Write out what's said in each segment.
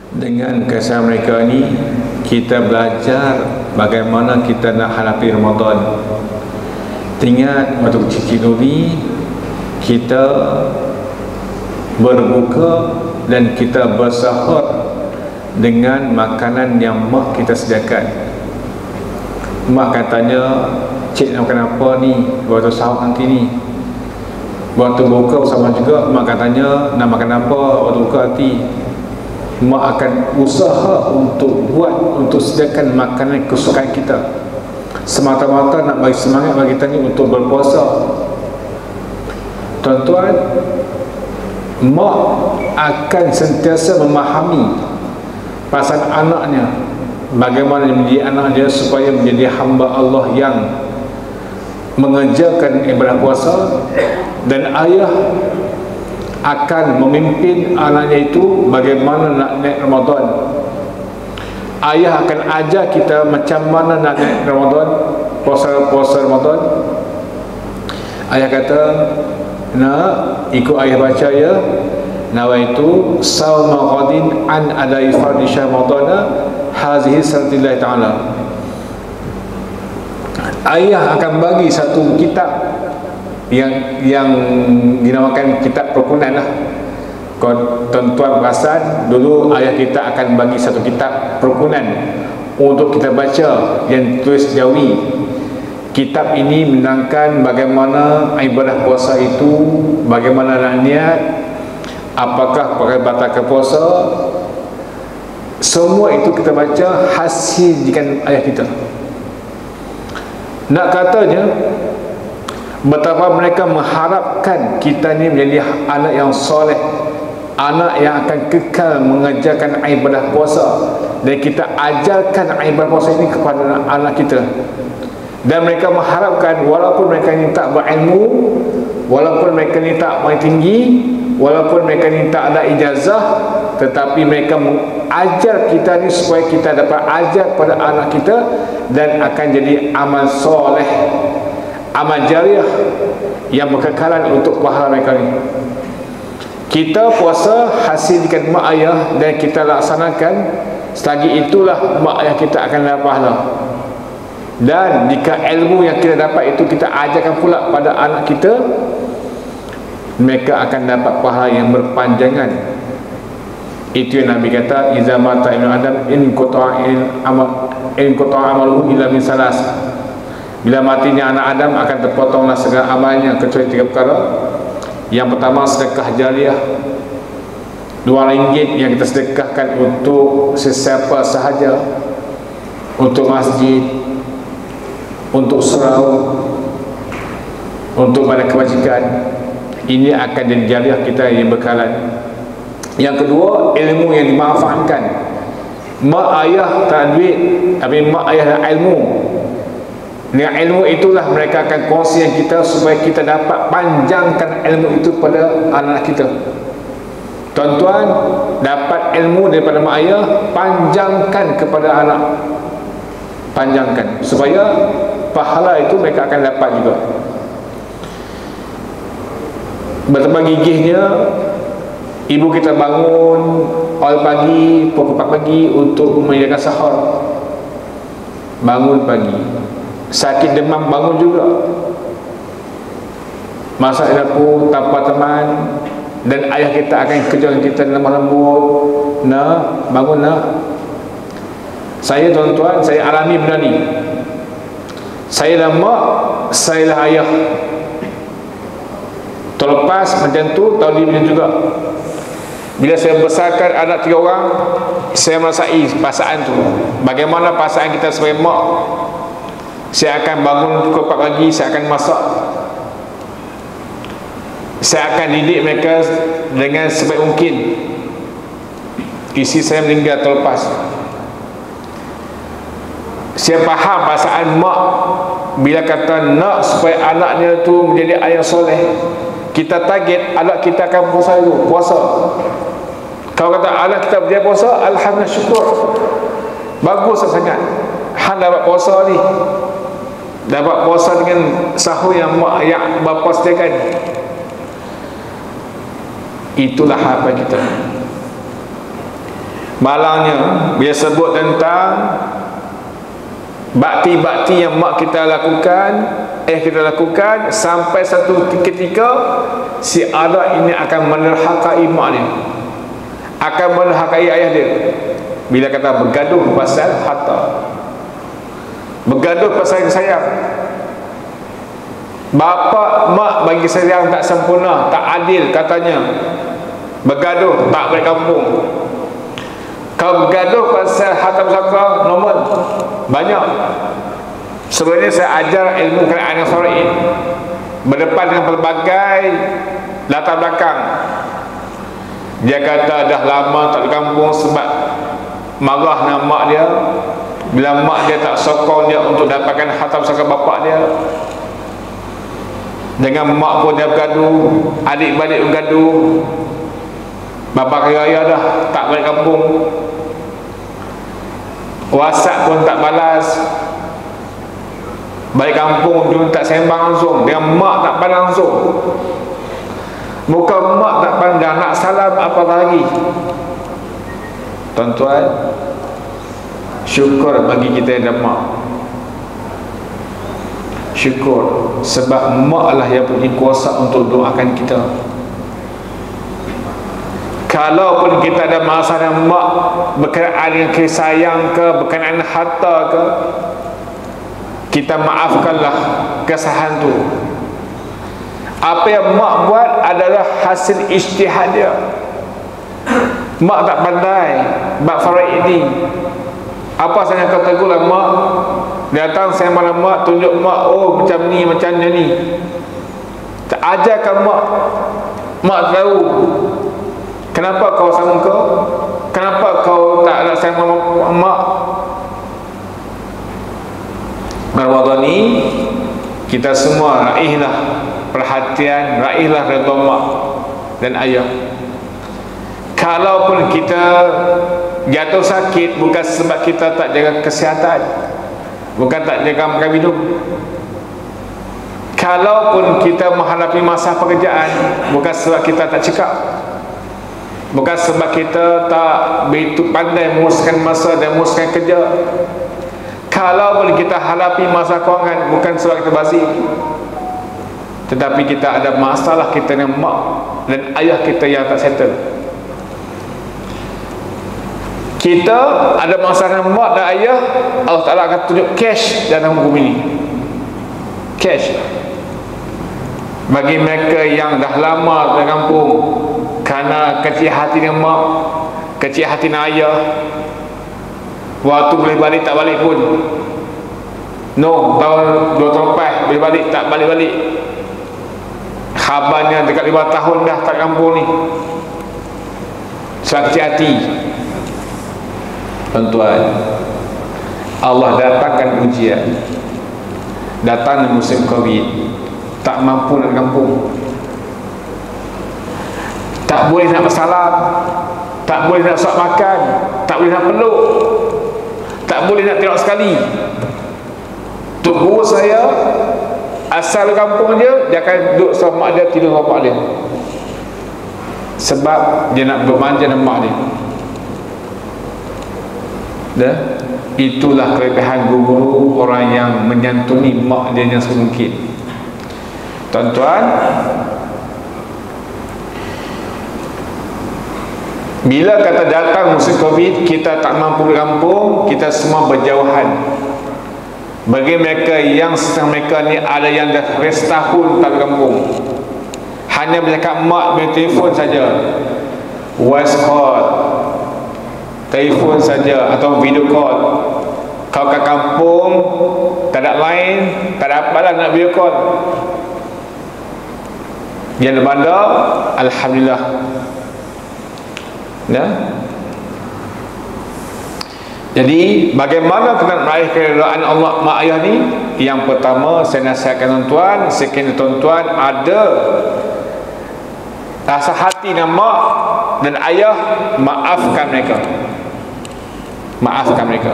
Dengan kisah mereka ni, kita belajar bagaimana kita nak hadapi Ramadan. Ingat waktu kecil dulu kita berbuka dan kita bersahur dengan makanan yang mak kita sediakan. Mak katanya, "Cik nak makan apa ni waktu sahur nanti ni?" Waktu buka sama juga mak katanya, "Nak makan apa waktu buka nanti?" Mak akan usaha untuk buat, untuk sediakan makanan kesukaan kita, semata-mata nak bagi semangat bagi kita ni untuk berpuasa. Tuan-tuan, mak akan sentiasa memahami pasal anaknya, bagaimana menjadi anak dia supaya menjadi hamba Allah yang mengerjakan ibadah puasa, dan ayah akan memimpin anaknya itu bagaimana nak naik Ramadan. Ayah akan ajar kita macam mana nak naik Ramadan, puasa Ramadan. Ayah kata, "Nak ikut ayah baca ya, nawaitu sawma ghadin an adai fardhi Ramadana hazihi sanatillahi ta'ala." Ayah akan bagi satu kitab yang dinamakan kitab perkunan lah. Kalau tuan-tuan perasan, dulu ayah kita akan bagi satu kitab perkunan untuk kita baca yang tulis Jawi. Kitab ini menerangkan bagaimana ibadah puasa itu, bagaimana nak niat, apakah pakai batal puasa. Semua itu kita baca hasil jikan ayah kita. Nak katanya betapa mereka mengharapkan kita ni menjadi anak yang soleh, anak yang akan kekal mengajarkan ibadah puasa, dan kita ajarkan ibadah puasa ini kepada anak kita. Dan mereka mengharapkan walaupun mereka ni tak berilmu, walaupun mereka ni tak main tinggi, walaupun mereka ni tak ada ijazah, tetapi mereka mengajar kita ni supaya kita dapat ajar pada anak kita, dan akan jadi amal soleh, amal jariah yang berkekalan untuk pahala mereka ni. Kita puasa hasil dikan mak ayah dan kita laksanakan, selagi itulah mak ayah kita akan dapat pahala. Dan jika ilmu yang kita dapat itu kita ajarkan pula pada anak kita, mereka akan dapat pahala yang berpanjangan. Itu yang Nabi kata, "Iza mata ibnu Adam in qata'a amaluhu illa min salas." Bila matinya anak Adam akan terpotonglah segala amalnya kecuali 3 perkara. Yang pertama, sedekah jariah, RM2 yang kita sedekahkan untuk sesiapa sahaja, untuk masjid, untuk surau, untuk pada kebajikan. Ini akan jadi jariah kita yang berkalan. Yang kedua, ilmu yang dimanfaatkan. Mak ayah tak ada duit, tapi mak ayah ada ilmu. Dengan ilmu itulah mereka akan kongsi dengan kita supaya kita dapat panjangkan ilmu itu pada anak kita. Tuan-tuan, dapat ilmu daripada mak ayah, panjangkan kepada anak. Panjangkan supaya pahala itu mereka akan dapat juga. Betapa gigihnya ibu kita bangun awal pagi, pukul 4 pagi untuk menyediakan sahur. Bangun pagi, sakit demam bangun juga, masak di dapur tanpa teman, dan ayah kita akan kerja dengan kita lemah lembut. Nak bangun nak. Saya, tuan-tuan, saya alami benda ni. Saya dah mak, saya lah ayah. Terlepas macam tu, tahun ni macam juga. Bila saya besarkan anak 3 orang, saya merasai perasaan tu. Bagaimana perasaan kita sebagai mak. Saya akan bangun pukul 4 pagi, saya akan masak, saya akan didik mereka dengan sebaik mungkin. Isi saya meninggal terlepas. Saya faham perasaan mak bila kata nak supaya anaknya tu menjadi ayah soleh. Kita target anak kita akan puasa itu, puasa. Kalau kata anak kita berjaya puasa, alhamdulillah, syukur, bagus sangat. Han dapat puasa ni, dapat puasa dengan sahur yang mak yang bapa sediakan. Itulah harapan kita. Malangnya bila sebut tentang bakti-bakti yang mak kita lakukan, sampai satu ketika si anak ini akan menerhakai mak dia, akan menerhakai ayah dia. Bila kata bergaduh pasal harta, bergaduh pasal sayang. Bapa mak bagi sayang tak sempurna, tak adil katanya. Bergaduh tak balik kampung. Kalau bergaduh pasal harta pusaka, normal, banyak. Sebenarnya saya ajar ilmu kerajaan syar'i berdepan dengan pelbagai latar belakang. Dia kata dah lama tak di kampung sebab marah dengan mak dia. Bila mak dia tak sokong dia untuk dapatkan harta pusaka bapak dia, dengan mak pun dia bergaduh, adik-beradik bergaduh. Bapa kaya dah tak balik kampung, WhatsApp pun tak balas, balik kampung pun tak sembang langsung, dengan mak tak pandang langsung. Bukan mak tak pandang, nak salam apa lagi. Tuan-tuan, syukur bagi kita yang ada mak. Syukur sebab mak lah yang punya kuasa untuk doakan kita. Kalaupun kita ada masalah dengan mak berkenaan dengan kasih sayang ke, berkenaan harta ke, kita maafkanlah kesalahan tu. Apa yang mak buat adalah hasil ijtihad dia. Mak tak pandai bab faraid ini. Apa saya kata tegurlah mak, datang saya mana mak, tunjuk mak, oh macam ni, macam ni. Tak ajarkan mak. Mak tahu kenapa kau sangka, kenapa kau tak nak sayang mak. Ramadan ni kita semua raihlah perhatian, raihlah redha mak dan ayah. Kalaupun kita jatuh sakit, bukan sebab kita tak jaga kesihatan, bukan tak jaga makan minum. Kalaupun kita menghadapi masa pekerjaan, bukan sebab kita tak cekap, bukan sebab kita tak begitu pandai menguruskan masa dan menguruskan kerja. Kalaupun kita hadapi masa kewangan, bukan sebab kita bazir, tetapi kita ada masalah kita dengan mak dan ayah kita yang tak settle. Kita ada masalah dengan mak dan ayah, Allah Ta'ala akan tunjuk cash dalam bumi ini. Cash bagi mereka yang dah lama di kampung kerana kecil hati dengan mak, kecil hati dengan ayah. Waktu boleh balik tak balik pun. No, tahun 2 tahun lepas boleh balik tak balik-balik. Khabarnya dekat 5 tahun dah tak kampung ni. Sebab kecil hati. Tuan-tuan, Allah datangkan ujian, datang musim Covid, tak mampu nak kampung, tak boleh nak bersalam, tak boleh nak suap makan, tak boleh nak peluk, tak boleh nak tengok sekali. Tok guru saya asal kampung dia akan duduk sama mak dia, tidur sama mak dia, sebab dia nak bermanja dengan mak dia. Dan itulah kelebihan guru, orang yang menyantuni mak dia yang semungkin. Tuan-tuan, bila kata datang musim Covid, kita tak mampu berkampung, kita semua berjauhan. Bagi mereka yang sedang mereka ni ada yang dah setahun tak berkampung, hanya bercakap mak dengan telefon saja, voice call, telefon saja atau video call. Kau kat kampung tak ada line, tak ada apalah nak video call. Yang di bandar, alhamdulillah. Ya. Jadi bagaimana kita nak meraih keridaan Allah mak ayah ni? Yang pertama, saya nasihatkan tuan-tuan, sekiranya tuan-tuan ada rasa hati dengan mak dan ayah, maafkan mereka. Maafkan mereka.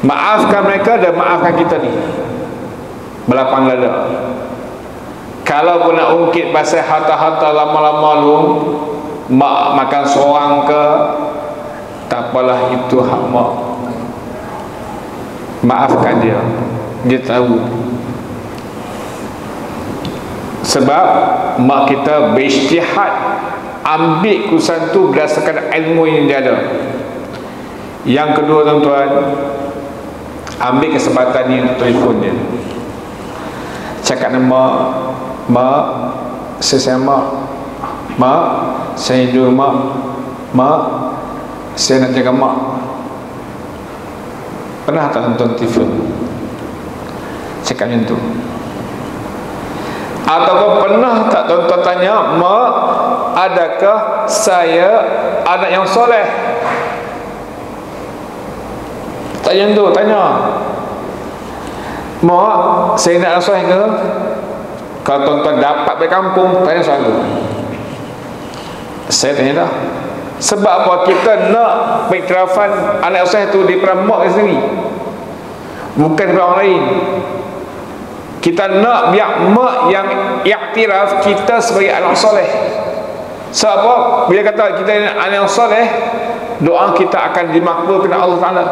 Maafkan mereka dan maafkan kita ni. Berlapang dada. Kalau pun nak ungkit pasal harta-harta lama-lama lu, mak makan seorang ke, itu hak mak. Maafkan dia. Dia tahu. Sebab mak kita berijtihad ambil keputusan tu berdasarkan ilmu yang dia ada. Yang kedua tuan-tuan, ambil kesempatan ni untuk telefon dia, cakap nama mak, saya mak, saya hidup mak, saya nak jaga mak. Pernah tak tuan-tuan telefon cakap macam tu? Ataupun pernah tak tuan-tuan tanya, mak, adakah saya anak yang soleh? Tanya tu, tanya, mak, saya nak soleh ke? Kalau tuan-tuan dapat dari kampung, tanya soal tu. Saya tanya dah. Sebab apa? Kita nak pengiktirafan anak soleh tu daripada mak sendiri, bukan daripada orang lain. Kita nak biar mak yang iktiraf kita sebagai anak soleh. Sebab apa? Bila kata kita anak yang soleh, doa kita akan dimakbul oleh Allah Ta'ala.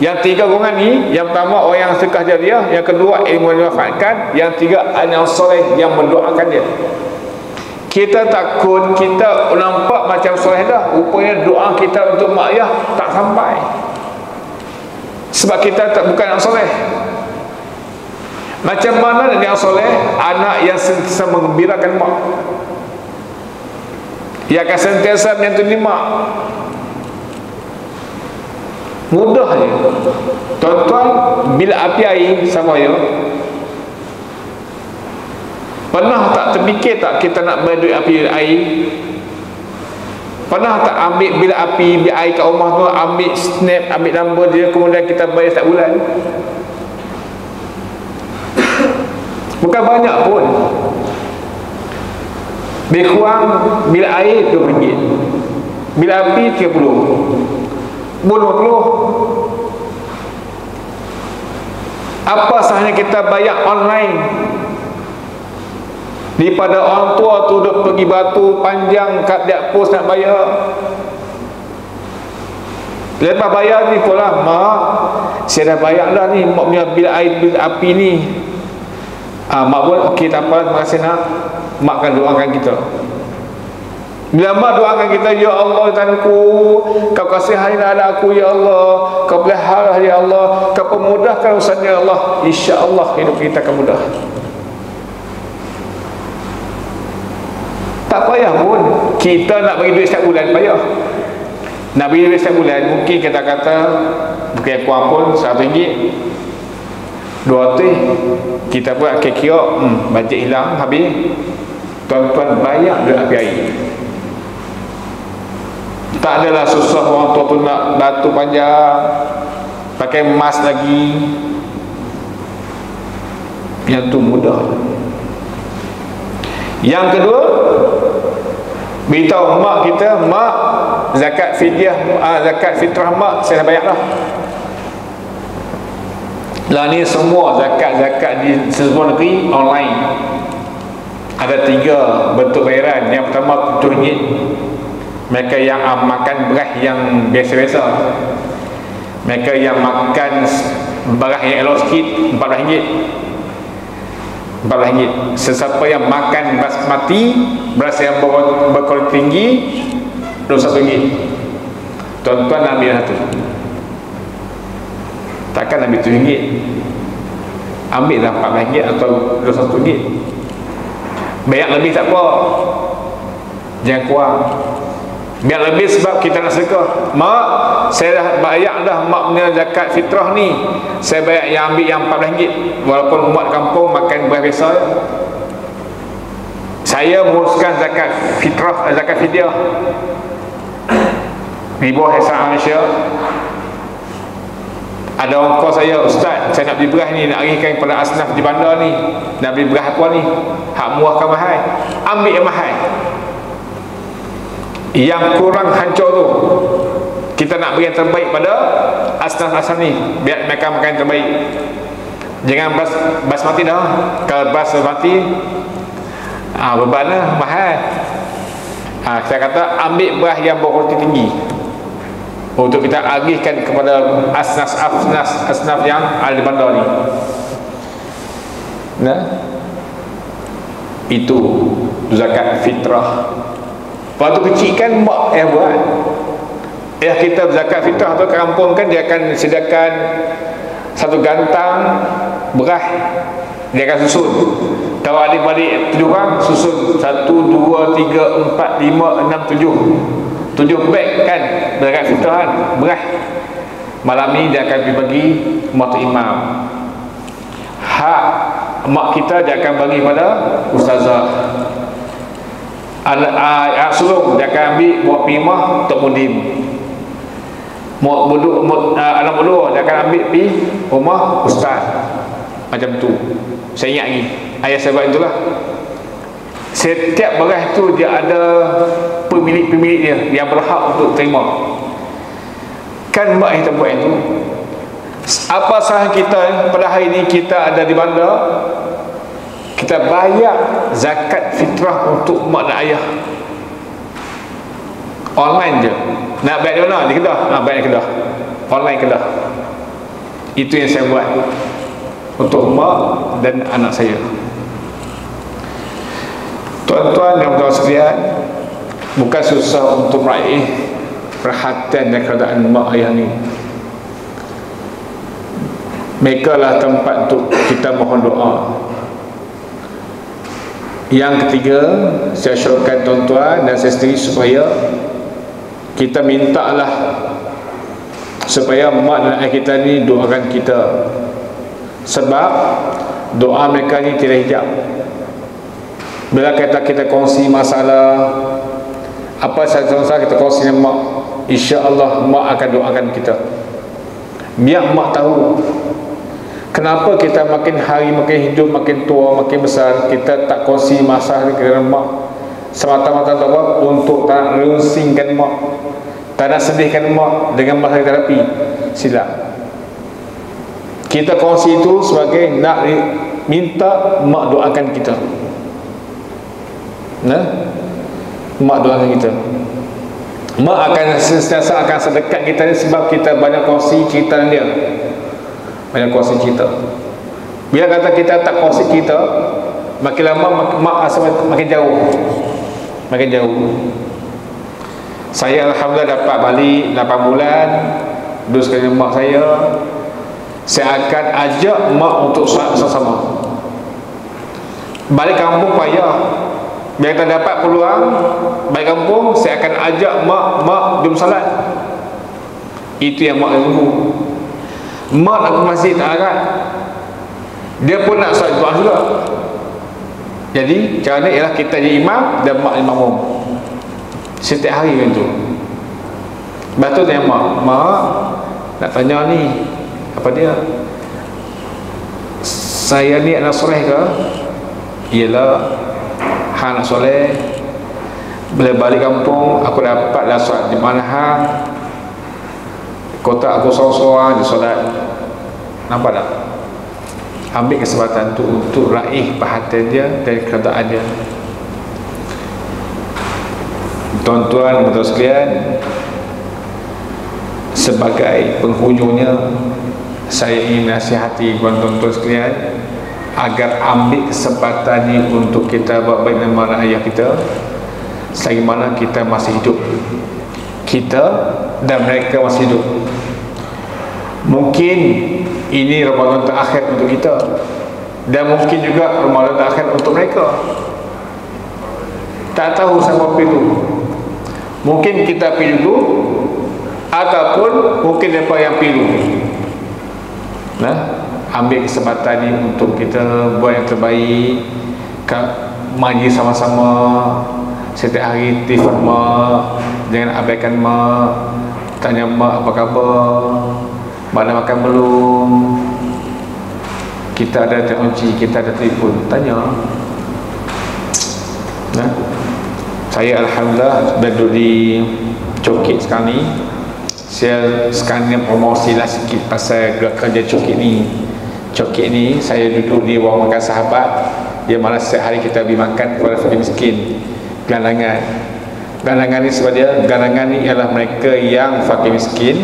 Yang tiga golongan ni, yang pertama orang yang sedekah jariah, yang kedua ilmu yang dimanfaatkan, yang tiga anak soleh yang mendoakan dia. Kita takut kita nampak macam soleh dah, rupanya doa kita untuk mak ayah tak sampai, sebab kita tak bukan anak soleh. Macam mana yang soleh? Anak yang sentiasa menggembirakan mak, ia akan sentiasa menyantuni mak. Mudah je tuan-tuan. Bila api air sama ya, pernah tak terfikir tak kita nak bayar duit api air? Pernah tak ambil bila api air kat rumah tu, ambil snap, ambil nombor dia, kemudian kita bayar setiap bulan? Bukan banyak pun, lebih kurang bil air RM2, bil api RM30, RM50. Apa sahnya kita bayar online daripada orang tua tu duk pergi batu panjang kat dia pos nak bayar. Lepas bayar ni pula, mak, saya dah bayar dah ni mak punya bil air, bil api ni. Mak pun okey, tak apa, terima kasih nak. Mak akan doakan kita. Bila mak doakan kita, ya Allah Tuhanku, kau kasihanlah anak aku ya Allah, kau pelihara ya Allah, kau pemudahkan urusan ya Allah, insya-Allah hidup kita akan mudah. Tak payah pun kita nak bagi duit setiap bulan, payah. Nak bagi duit setiap bulan, mungkin kita kata bukan kurang pun RM100, RM200, kita buat kira-kira bajet hilang habis. Tuan-tuan bayar duit api air. Tak adalah susah orang tua tu nak batu panjang, pakai emas lagi. Yang tu mudah. Yang kedua, beritahu mak kita, mak, zakat fidyah, zakat fitrah mak saya dah bayar dah. Lah ni semua zakat-zakat di seluruh negeri online. Ada 3 bentuk bayaran. Yang pertama RM7. Mereka yang makan beras yang biasa-biasa, mereka yang makan beras yang elok sikit, RM14. Sesiapa yang makan basmati, beras yang berkualiti tinggi, RM21. Tuan-tuan ambil satu, takkan ambil RM7. Ambil dah RM14 atau RM21. Bayar lebih tak apa, jangan kurang. Biar lebih sebab kita nak sedekah. Mak, saya dah bayar dah mak punya zakat fitrah ni, saya bayar yang ambil yang RM14, walaupun umat kampung makan beras biasa je. Saya menguruskan zakat fitrah, zakat fidyah di bawah Yayasan Malaysia. Ada orang call saya, ustaz, saya nak beli beras ni, nak berikan kepada asnaf di bandar ni, nak beli beras apa ni, hak murah ke mahal? Ambil yang mahal. Yang kurang hancur tu kita nak beri yang terbaik pada asnaf-asnaf ni, biar mereka makan yang terbaik. Jangan basmati dah. Kalau basmati beban lah, mahal. Saya kata ambil beras yang berkualiti tinggi. untuk kita agihkan kepada asnaf yang ada di bandar ni. Nah, itu zakat fitrah. Waktu kecil kan mak buat. Kita zakat fitrah tu kampung kan, dia akan sediakan satu gantang beras, dia akan susun. Kalau adik-adik 7 orang, susun 1, 2, 3, 4, 5, 6, 7 beg kan zakat fitrah kan, beras. Malam ni dia akan pergi bagi mak imam. Hak mak kita dia akan bagi pada ustazah. Anak sulung dia akan ambil buat pimah untuk mudim. Anak bodoh dia akan ambil pergi rumah ustaz. Macam tu. Saya ingat lagi ayah saya buat itulah. Setiap beras tu dia ada pemilik dia yang berhak untuk terima. Kan mak kita buat itu. Apa sahaja kita pada hari ini kita ada di bandar, kita bayar zakat fitrah untuk mak dan ayah online je. Nak bayar di mana? Di Kedah. Nak bayar di Kedah, online Kedah. Itu yang saya buat untuk mak dan anak saya. Tuan-tuan yang bertuan sekalian, bukan susah untuk meraih perhatian dan keadaan mak ayah ni. Mereka lah tempat untuk kita mohon doa. Yang ketiga, saya syorkan tuan-tuan dan saya sendiri supaya kita mintalah supaya mak dan ayah kita ni doakan kita, sebab doa mereka ni tiada hijab. Bila kita kongsi masalah apa sahaja kita kongsi dengan mak, insya-Allah mak akan doakan kita. Biar mak tahu kenapa kita makin hari makin hidup, makin tua, makin besar, kita tak kongsi masalah dengan mak. Semata-mata untuk tak nak rusingkan mak, tak nak sedihkan mak dengan masalah terapi. Silap. Kita kongsi itu sebagai nak minta mak doakan kita. Nah, mak doakan kita. Mak akan sentiasa akan sedekat kita ni sebab kita banyak kongsi cerita dengan dia. Banyak kongsi cerita. Bila kata kita tak kongsi cerita, makin lama mak rasa makin jauh. Makin jauh. Saya alhamdulillah dapat balik 8 bulan duduk sekali mak saya. Saya akan ajak mak untuk solat bersama. Balik kampung payah. Bila kita dapat peluang balik kampung, saya akan ajak mak jom solat. Itu yang mak tunggu. Mak nak ke masjid tak agak, dia pun nak solat Jumaat juga. Jadi cara ni ialah kita jadi imam dan mak makmum setiap hari macam tu. Lepas tu tanya mak nak tanya ni, apa dia, saya ni anak soleh ke? Ialah hang anak soleh. Bila balik kampung aku dapatlah solat di mana hang, kotak aku sorang-sorang di solat. Nampak tak? Ambil kesempatan tu untuk raih perhatian dia dan keredaan dia. Tuan-tuan dan puan sekalian, sebagai penghujungnya saya ingin nasihati tuan-tuan sekalian agar ambil kesempatan ini untuk kita buat baik dengan mak ayah kita selagi mana kita masih hidup. Kita dan mereka masih hidup. Mungkin ini Ramadan terakhir untuk kita, dan mungkin juga Ramadan terakhir untuk mereka. Tak tahu siapa itu. Mungkin kita pergi dulu, ataupun mungkin mereka yang pergi dulu. Nah, ambil kesempatan ini untuk kita buat yang terbaik. Maju sama-sama setiap hari, telefon mak, jangan abaikan mak, tanya mak apa khabar, mana makan belum. Kita ada teknologi, kita ada telefon, tanya. Nah, saya alhamdulillah duduk di Cokit sekarang ni. Saya sekarang ni promosi lah sikit pasal kerja Cokit ni. Cokit ni saya duduk di warung makan sahabat, dia mana setiap hari kita beri makan kepada fakir miskin, gelandangan. Galangan ni sebab dia, galangan ni ialah mereka yang fakir miskin,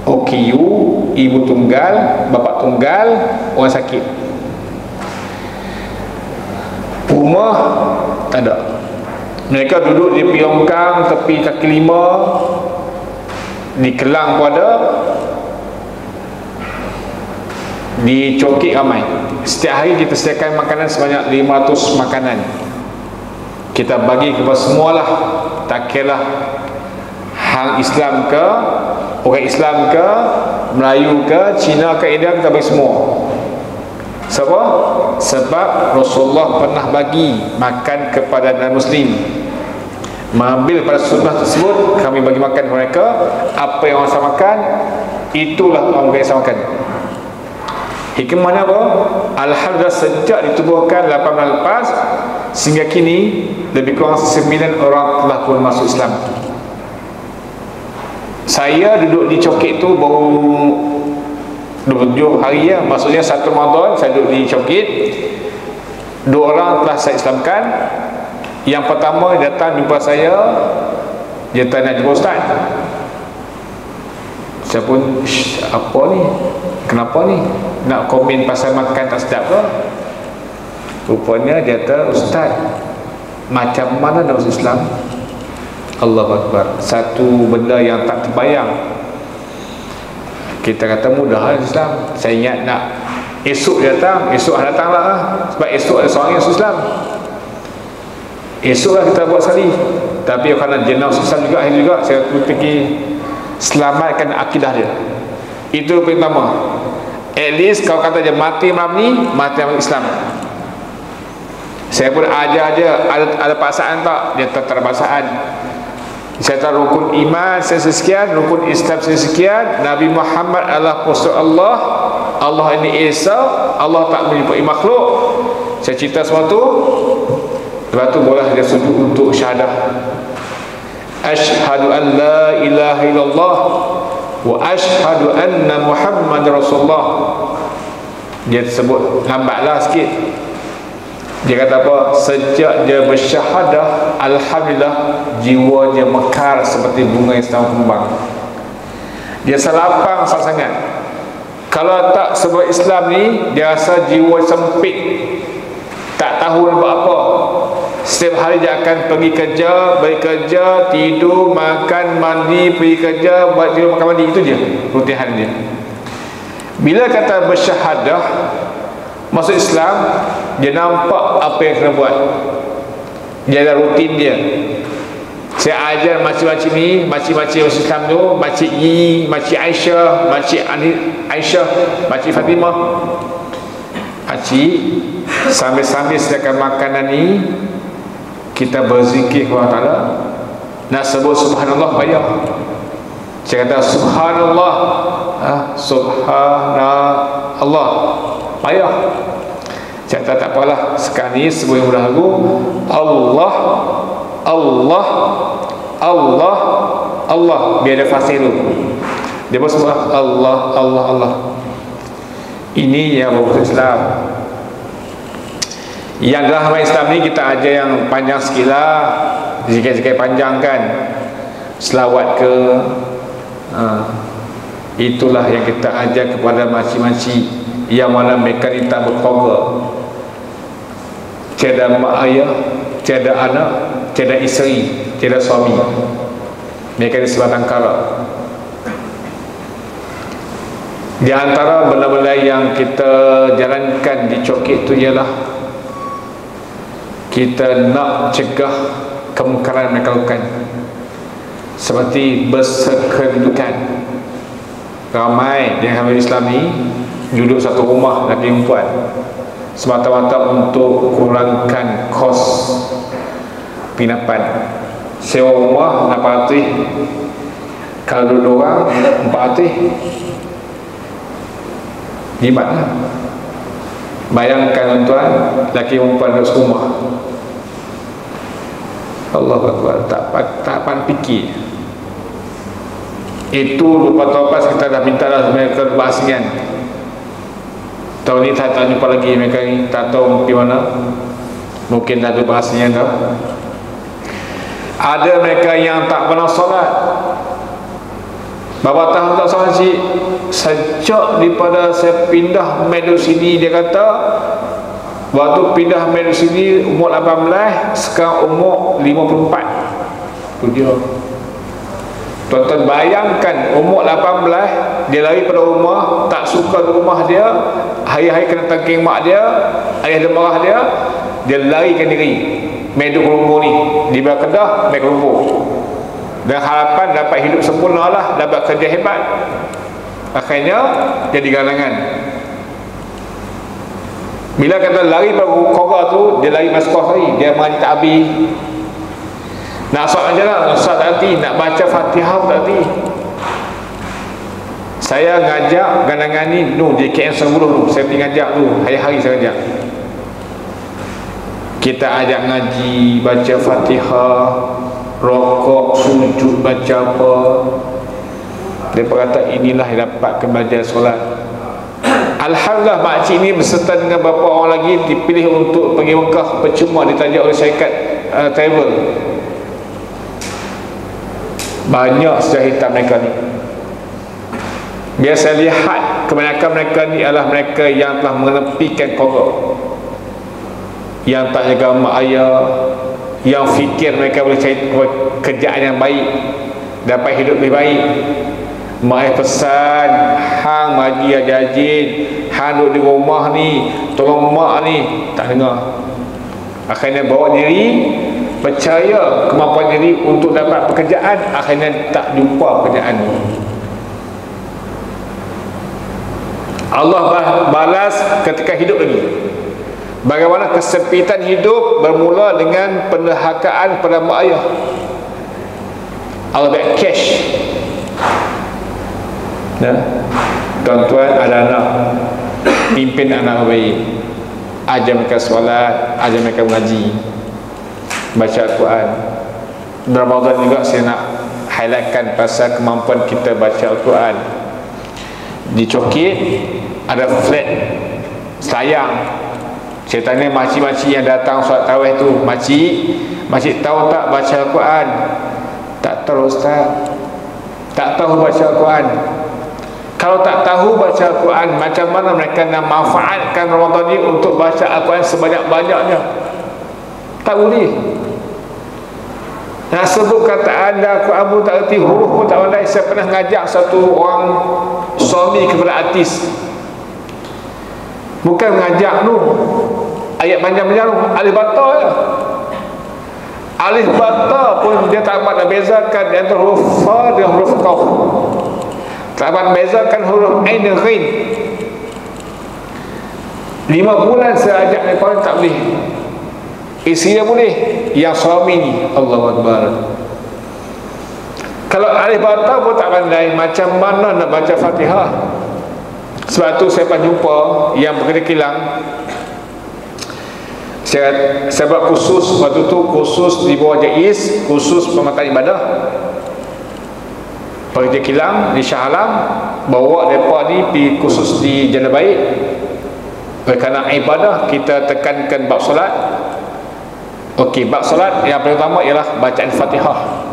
OKU, ibu tunggal, bapa tunggal, orang sakit. Rumah tak ada. Mereka duduk di piongkang tepi kaki lima, di Kelang pun ada, di Cokik ramai. Setiap hari kita sediakan makanan sebanyak 500 makanan. Kita bagi kepada semualah, tak kira hang Islam ke, orang Islam ke, Melayu ke, Cina ke, India, kita bagi semua. Sebab Rasulullah pernah bagi makan kepada non-Muslim. Mengambil pada sunnah tersebut, kami bagi makan kepada mereka. Apa yang orang makan, itulah orang yang makan. Hikmahnya apa? Alhamdulillah sejak ditubuhkan 8 bulan lepas sehingga kini lebih kurang 9 orang telah pun masuk Islam. Saya duduk di Cokit tu baru 27 hari ya, maksudnya 1 Ramadan saya duduk di Cokit. 2 orang telah saya Islamkan. Yang pertama datang jumpa saya, dia tanya jumpa Ustaz. Saya pun, apa ni? Kenapa ni? Nak komen pasal makan tak sedap ke? Rupanya dia kata, Ustaz, macam mana nak masuk Islam? Allahu Akbar. Satu benda yang tak terbayang. Kita kata mudah Islam. Saya ingat nak esok dia datang, esok datanglah lah. Sebab esok ada seorang yang masuk Islam. Esoklah kita buat sekali. Tapi kerana dia nak masuk Islam juga, akhir juga saya fikir selamatkan akidah dia. Itu pertama. At least kalau kata dia mati malam ni, mati dalam Islam. Saya pun ajar dia, ada paksaan tak? Dia tak ada paksaan. Saya tahu rukun iman saya sekian, rukun Islam saya sekian, Nabi Muhammad adalah Rasul Allah, Allah ini Esa, Allah tak menjumpai makhluk. Saya cerita semua tu. Lepas tu boleh dia sujud untuk syahadah. Asyhadu an la ilaha illallah wa asyhadu anna Muhammad Rasulullah. Dia sebut lambatlah sikit. Dia kata apa? Sejak dia bersyahadah, alhamdulillah jiwanya mekar seperti bunga yang sedang kembang. Dia selapang sangat. Kalau tak sebab Islam ni, dia rasa jiwa sempit, tak tahu nak buat apa. Setiap hari dia akan pergi kerja, balik kerja, tidur, makan, mandi, pergi kerja, buat tidur, makan, mandi. Itu dia rutihan dia. Bila kata bersyahadah, masuk Islam, dia nampak apa yang kena buat. Dia ada rutin dia. Saya ajar makcik-makcik ni, makcik-makcik masuk Islam tu, makcik Yi, makcik Aisyah, makcik Aisyah, makcik Fatimah. Makcik, sambil-sambil sediakan makanan ni, kita berzikir kepada Ta'ala. Nak sebut subhanallah payah. Saya kata subhanallah, subhanallah payah. Saya kata tak apalah, sekarang ni sebut yang mudah lagu, Allah, Allah, Allah, Allah. Biar ada fasih tu. Dia pun sebut Allah, Allah, Allah. Ini yang berbahasa Islam. Yang dalam Islam ni kita ajar yang panjang sikit lah, zikir-zikir panjang kan, selawat ke, itulah yang kita ajar kepada makcik-makcik yang mana mereka ni tak berkeluarga, tiada mak ayah, tiada anak, tiada isteri, tiada suami. Mereka ni sebatang kara. Di antara benda-benda yang kita jalankan di Cokit tu ialah kita nak cegah kemungkaran mereka lakukan, seperti bersekedudukan. Ramai yang hamil Islam ni duduk satu rumah laki perempuan semata-mata untuk kurangkan kos penginapan. Sewa rumah 800, kalau duduk orang 400, jimat lah. Bayangkan tuan, laki perempuan duduk serumah. Allah Akbar, tak pandai fikir. Itu lupa lepas kita dah minta dah mereka berasingan. Tahun ni tak jumpa lagi mereka ni, tak tahu pergi mana. Mungkin dah berasingan dah. Ada mereka yang tak pernah solat. Berapa tahun tak solat cik? Sejak daripada saya pindah Medu sini, dia kata waktu pindah Medu sini umur 18, sekarang umur 54. Itu dia. Tuan-tuan bayangkan, umur 18 dia lari pada rumah, tak suka di rumah dia, hari-hari kena tangking mak dia, ayah dia marah dia, dia larikan diri Medu Kelumbu ni, di bawah Kedah Medu Kelumbu, dan harapan dapat hidup sempurna lah, dapat kerja hebat. Akhirnya jadi galangan. Bila kata lari pada Kora tu, dia lari masuk kos lagi, dia mengaji tak habis. Nak solat macam mana? Ustaz tak hati, nak baca Fatihah tak hati. Saya ngajak galangan ni di KM 10 tu, saya pergi ngajak tu, hari-hari saya ngajak. Kita ajak ngaji, baca Fatihah, rokok, sujud, baca apa. Dia berkata inilah yang dapat kembali solat. Alhamdulillah makcik ni beserta dengan beberapa orang lagi dipilih untuk pergi Mekah, percuma ditaja oleh syarikat travel. Banyak sejarah hitam mereka ni. Biar saya lihat kebanyakan mereka ni adalah mereka yang telah menepikan Qadar, yang tak jaga mak ayah, yang fikir mereka boleh cari kerjaan yang baik, dapat hidup lebih baik. Mak ayah pesan, hang bagi jajin, hang duduk di rumah ni, tolong mak ni, tak dengar. Akhirnya bawa diri, percaya kemampuan diri untuk dapat pekerjaan, akhirnya tak jumpa pekerjaan. Allah balas ketika hidup lagi. Bagaimana kesempitan hidup bermula dengan penderhakaan pada mak ayah. Allah back cash. Tuan-tuan ada anak, pimpin anak baik, ajar mereka solat, ajar mereka mengaji, baca Al-Quran. Ramadan juga saya nak highlightkan pasal kemampuan kita baca Al-Quran. Di Cokit ada flat sayang. Saya tanya makcik-makcik yang datang solat tarawih tu, makcik tahu tak baca Al-Quran? Tak tahu Ustaz. Tak tahu baca Al-Quran. Kalau tak tahu baca Al-Quran, macam mana mereka nak manfaatkan Ramadan ni untuk baca Al-Quran sebanyak-banyaknya? Tak boleh. Nak sebut kataan Al-Quran pun tak erti, huruf pun tak pandai. Saya pernah ngajak satu orang suami kepada artis, bukan ngajak tu ayat panjang-panjang, alif bata je. Alif bata pun dia tak dapat bezakan di antara huruf fa dan huruf qaf. Tak dapat bezakan huruf ain dan ghain. 5 bulan saya ajak mereka tak boleh. Isteri dia boleh, yang suami ni Allahu Akbar. Kalau alif bata pun tak pandai, macam mana nak baca Fatihah? Sebab tu saya pernah jumpa yang bekerja kilang. Saya buat khusus waktu tu, khusus di bawah JIS, khusus pematang ibadah. Pekerja kilang di Shah Alam, bawa mereka ni pergi khusus di Jannah Baik. Kerana ibadah kita tekankan bab solat. Okey, bab solat yang paling utama ialah bacaan Fatihah.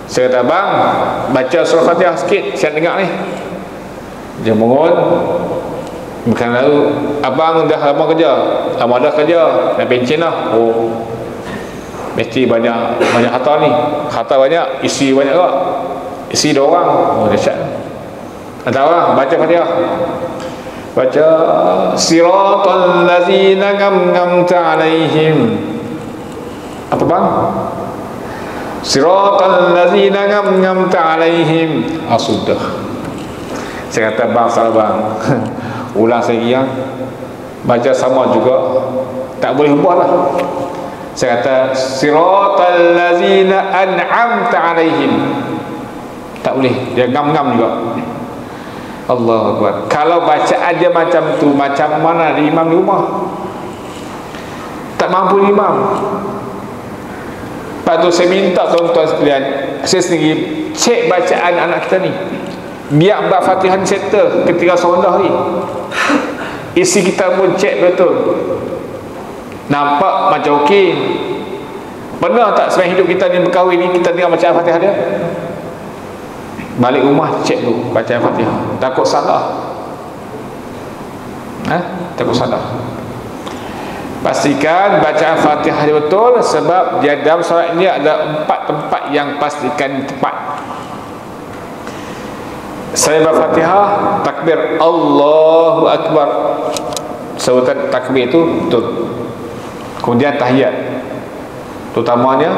Saya kata, bang, baca surah Fatihah sikit, saya dengar ni. Dia bangun, bukan lalu, abang dah lama kerja. Lama dah kerja, dah pencen lah. Oh, mesti banyak harta ni. Harta banyak, isi banyak tak? Isi 2 orang. Oh, dahsyat. Ada orang baca Fatihah. Baca siratal ladzina an'amta 'alaihim. Apa bang? Siratal ladzina an'amta 'alaihim. Sudah. Saya kata bang, salah bang. Ulang lagi ya. Baca sama juga. Tak boleh ubah lah. Saya kata siratal ladzina an'amta 'alaihim. Tak boleh, dia ngam-ngam juga. Allahu Akbar. Kalau bacaan dia macam tu, macam mana di imam di rumah? Tak mampu imam. Lepas tu saya minta tuan-tuan sekalian, saya sendiri cek bacaan anak kita ni, biar bab Fatihah ni settle ketika sondah ni. Isi kita pun cek betul. Nampak macam okey, Pernah tak selain hidup kita ni berkahwin ni kita dengar bacaan Fatihah dia? Balik rumah cek dulu bacaan Fatihah. Takut salah. Takut salah. Pastikan bacaan Fatihah dia betul, sebab dia dalam solat ini ada 4 tempat yang pastikan tepat. Selain Fatihah, takbir Allahu Akbar, sebutan takbir itu betul. Kemudian tahiyat, terutamanya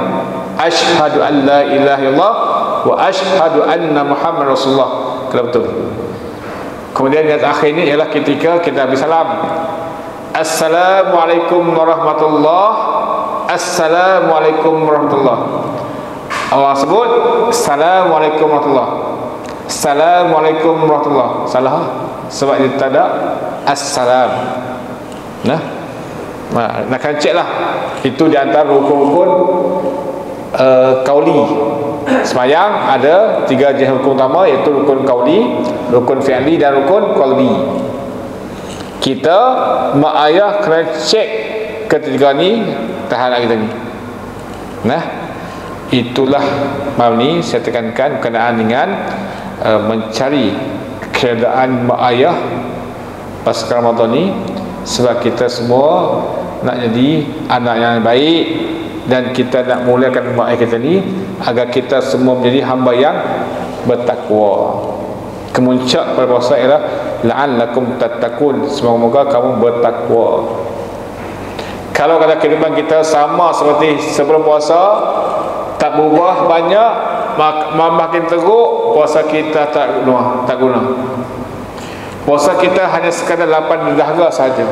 asyhadu an la ilaha illallah wa asyhadu anna Muhammad Rasulullah, kalau betul. Kemudian yang akhir ini ialah ketika kita habis salam, Assalamualaikum warahmatullahi, Assalamualaikum warahmatullahi. Allah sebut Assalamualaikum warahmatullahi, Assalamualaikum warahmatullahi. Salah, sebab dia tak ada Assalam. Nak cek lah. Itu di antara rukun-rukun kauli. Sembahyang ada 3 jenis rukun utama, iaitu rukun kauli, rukun fi'li dan rukun qalbi. Kita mak ayah kena cek ketiga ni tahan kita ni. Itulah malam ni saya tekankan berkenaan dengan mencari keadaan mak ayah pasca Ramadan ni, sebab kita semua nak jadi anak yang baik, dan kita nak muliakan mak ayah kita ni agar kita semua menjadi hamba yang bertakwa. Kemuncak pada puasa ialah la'allakum tattaqun, semoga-moga kamu bertakwa. Kalau kata kehidupan kita sama seperti sebelum puasa, tak berubah banyak, makin teruk, puasa kita tak guna. Puasa kita hanya sekadar 8 dahaga saja.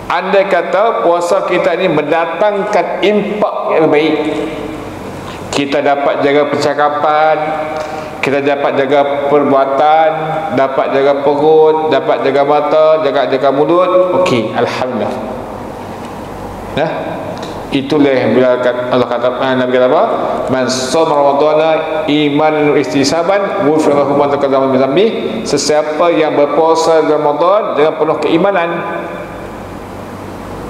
Andai kata puasa kita ni mendatangkan impak yang baik, kita dapat jaga percakapan, kita dapat jaga perbuatan, dapat jaga perut, dapat jaga mata, jaga mulut, okey, alhamdulillah. Itulah yang Allah kata, Nabi kata apa? Man shoma ramadhana imanan wa ihtisaban ghufira lahu ma taqaddama min dhanbi. Sesiapa yang berpuasa Ramadan dengan penuh keimanan,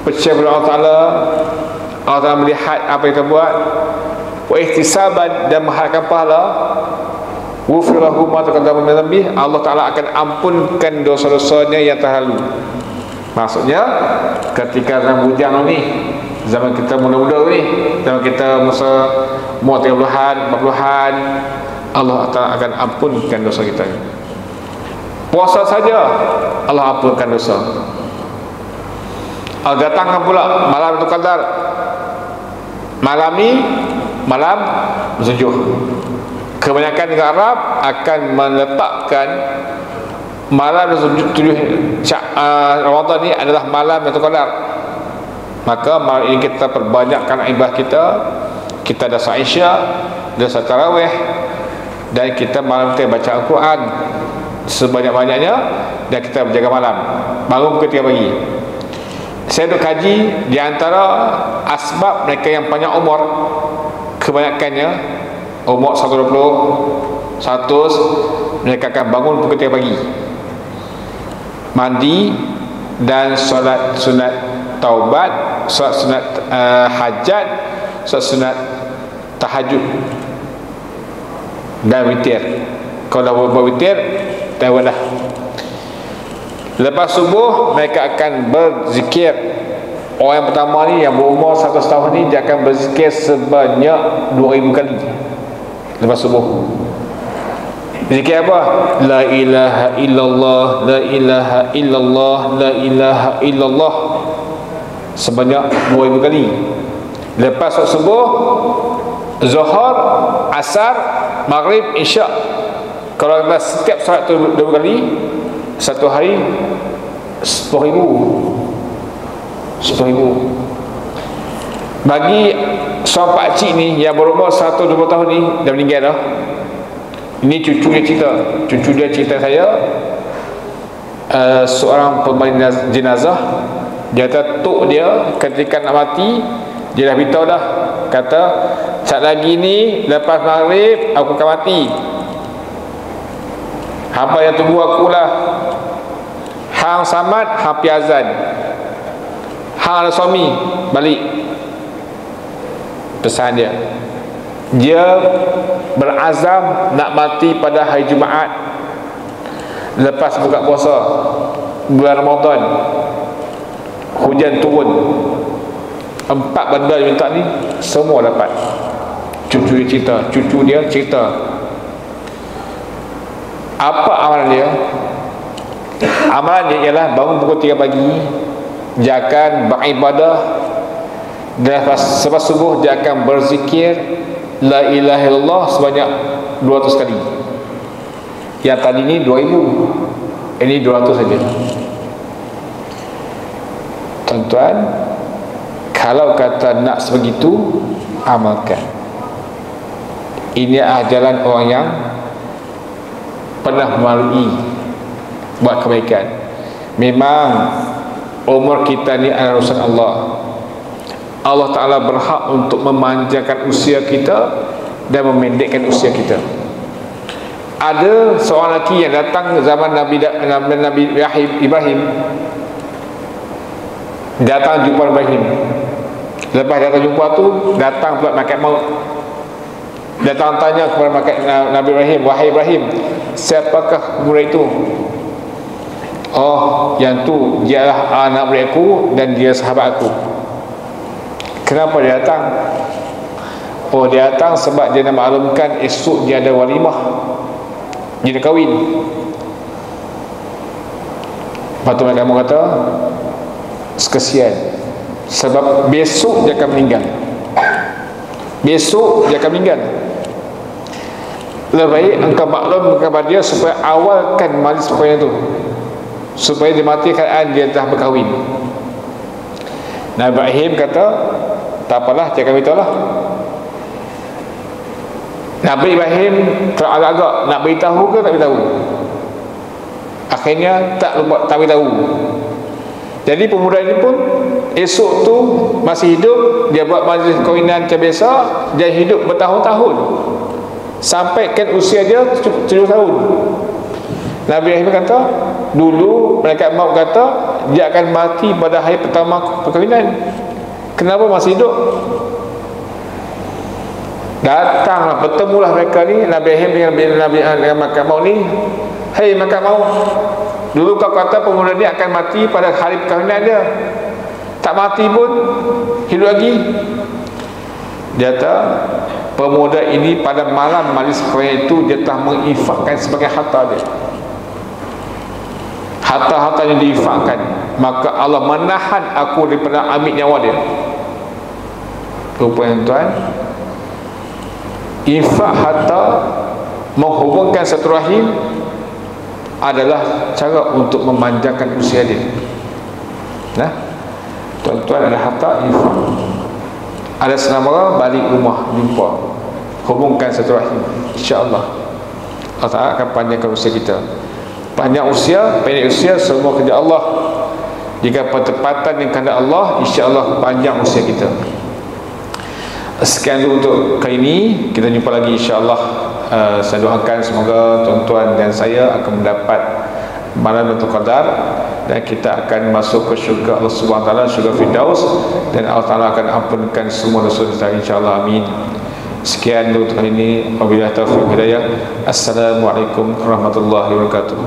percaya kepada Allah Taala, Allah Taala melihat apa yang kita buat, wa ihtisaban, dan mengharapkan pahala, ghufira lahu ma taqaddama min dhanbi, Allah Taala akan ampunkan dosa-dosanya yang terlalu. Maksudnya ketika dalam bujang ni, zaman kita muda-muda ni, zaman kita masa umur 30-an, 40-an, Allah Ta'ala akan ampunkan dosa kita. Puasa saja Allah ampunkan dosa. Datangkan pula malam itu qadar. Malam ni malam 7. Kebanyakan negara Arab akan meletakkan malam 7 Ramadan ni adalah malam yang qadar. Maka malam ini kita perbanyakkan ibadah kita. Kita ada salat Isya, ada salat tarawih, dan kita malam kita baca Al-Quran sebanyak-banyaknya, dan kita berjaga malam bangun pukul 3 pagi. Saya duk kaji, di antara asbab mereka yang panjang umur, kebanyakannya umur 120, 100, mereka akan bangun pukul 3 pagi, mandi dan solat sunat taubat, solat sunat hajat, solat sunat tahajud dan witir. Kalau dah berwitir, dah wadah. Lepas subuh mereka akan berzikir. Orang yang pertama ni yang berumur 100 tahun ni, dia akan berzikir sebanyak 2000 kali lepas subuh. Zikir apa? La ilaha illallah, la ilaha illallah, la ilaha illallah, sebanyak 2000 kali. Lepas solat subuh, Zuhur, Asar, Maghrib, Isyak. Kalau kita setiap solat tu 20 kali, satu hari 10,000. Bagi seorang pakcik ni yang berumur 120 tahun ni, dah meninggal dah. Ini cucu dia cerita saya, seorang pembawa jenazah. Dia kata tok dia ketika nak mati, dia dah beritahu dah, kata sat lagi ni lepas maghrib aku akan mati, hampa yang tunggu akulah. Hang Samad, hang pi azan, hang ada suami balik. pesan dia. Dia berazam nak mati pada hari Jumaat lepas buka puasa bulan Ramadan. Hujan turun, 4 benda dia minta ni semua dapat. Cucu dia cerita, cucu dia cerita apa amalan dia. Amalan dia ialah bangun pukul 3 pagi, dia akan beribadah, dan selepas subuh dia akan berzikir la ilaha illallah sebanyak 200 kali. Yang tadi ni 2000, ini 200 saja. Tuan-tuan, kalau kata nak sebegitu, amalkan. Ini adalah jalan orang yang pernah melalui buat kebaikan. Memang umur kita ni adalah urusan Allah. Allah Ta'ala berhak untuk memanjangkan usia kita dan memendekkan usia kita. Ada seorang lelaki yang datang zaman Nabi Ibrahim, datang jumpa Ibrahim. Lepas datang jumpa tu, datang pula malaikat maut. Datang tanya kepada Nabi Ibrahim, wahai Ibrahim, siapakah murid itu? Oh, yang tu dialah anak muridku dan dia sahabat aku. Kenapa dia datang? Oh, dia datang sebab dia nak maklumkan esok dia ada walimah, dia nak kahwin. Lepas tu mereka kata, sekesian, sebab besok dia akan meninggal. Besok dia akan meninggal. Lebih baik engkau maklum kepada dia supaya awalkan majlis perkahwinan tu, supaya dia mati keadaan dia dah berkahwin. Nabi Ibrahim kata, tak apalah, dia akan beritahu lah. Nabi Ibrahim teragak-agak nak beritahu ke tak beritahu. Akhirnya tak beritahu. Jadi pemuda ini pun esok tu masih hidup, dia buat majlis perkahwinan macam biasa, dia hidup bertahun-tahun sampai kan usia dia 7 tahun. Nabi Ibrahim kata, dulu malaikat maut kata dia akan mati pada hari pertama perkahwinan. Kenapa masih hidup? Datanglah, bertemulah mereka ni, Nabi Ibrahim dengan malaikat maut ni. Hei malaikat maut, dulu kau kata pemuda ni akan mati pada hari perkahwinan dia, tak mati pun, hidup lagi. Dia kata, pemuda ini pada malam majlis perkahwinan itu dia telah menginfakkan sebagai harta dia. Harta-harta yang diinfakkan, maka Allah menahan aku daripada ambil nyawa dia. Rupanya tuan, infak harta, menghubungkan satu rahim adalah cara untuk memanjangkan usia dia. Nah, tuan-tuan, ada harta, infak. Ada senamara, balik rumah, jumpa, hubungkan satu rahim. InsyaAllah Allah Ta'ala akan panjangkan usia kita. Panjang usia, pendek usia, semua kerja Allah. Jika pertepatan dengan kehendak Allah, InsyaAllah panjang usia kita. Sekian dulu untuk kali ini. Kita jumpa lagi InsyaAllah. Saya doakan semoga tuan-tuan dan saya akan mendapat malam Lailatul Qadar, dan kita akan masuk ke syurga Allah Subhanahu Wa Taala, syurga Firdaus, dan Allah Taala akan ampunkan semua dosa kita insya-Allah. Amin. Sekian dulu untuk kali ini. Wabillahi taufiq hidayah. Assalamualaikum warahmatullahi wabarakatuh.